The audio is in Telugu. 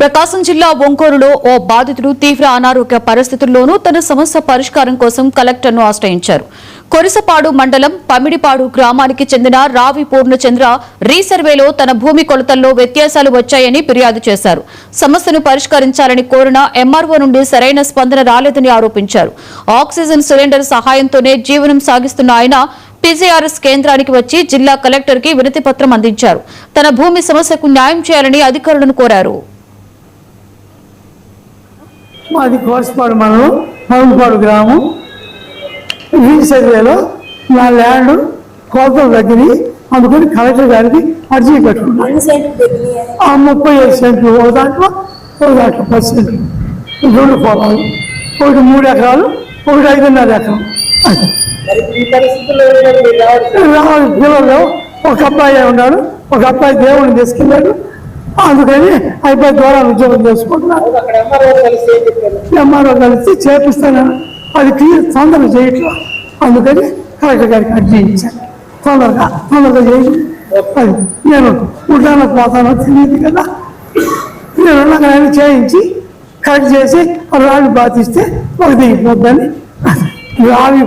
ప్రకాశం జిల్లా ఒంగోలులో ఓ బాధితుడు తీవ్ర అనారోగ్య పరిస్థితుల్లోనూ తన సమస్య పరిష్కారం కోసం కలెక్టర్ను ఆశ్రయించారు. కొరిసపాడు మండలం పమిడిపాడు గ్రామానికి చెందిన రావి పూర్ణచంద్ర రీసర్వేలో తన భూమి కొలతల్లో వ్యత్యాసాలు వచ్చాయని ఫిర్యాదు చేశారు. సమస్యను పరిష్కరించాలని కోరిన ఎంఆర్ఓ నుండి సరైన స్పందన రాలేదని ఆరోపించారు. ఆక్సిజన్ సిలిండర్ సహాయంతోనే జీవనం సాగిస్తున్న ఆయన పీజీఆర్ఎస్ కేంద్రానికి వచ్చి జిల్లా కలెక్టర్కి వినతి పత్రం అందించారు. తన భూమి సమస్యకు న్యాయం చేయాలని అధికారులను కోరారు. మాది కోసపాడు మండలం పమిడిపాడు గ్రామం. రీసర్వేలో నా ల్యాండ్ కోతలు తగ్గినాయి, అందుకని కలెక్టర్ గారికి అర్జీ పెట్టుకున్నాను. 35 సెంట్లు, ఒక దాంట్లో 10 సెంట్లు, 2 పొలాలు, ఒకటి 3 ఎకరాలు, ఒకటి 5.5 ఎకరం. పిల్లలు ఒక అబ్బాయి ఉన్నాడు, ఒక అబ్బాయి దేవుడిని తీసుకెళ్ళాడు, అందుకని అయిపోయి దూరాలు ఉద్యోగం చేసుకుంటున్నాను. ఎంఆర్ఓ కలిసి చేపిస్తాను, అది క్లియర్ తొందరగా చేయట్లా, అందుకని కలెక్టర్ గారికి అర్జీ ఇచ్చాను. తొందరగా చేసి అది నేను ఉంటానో పోతానో తెలియదు కదా, నేను అక్కడ చేయించి కరెక్ట్ చేసి రాళ్ళు బాధిస్తే ఒక దిగిపోద్దని రావి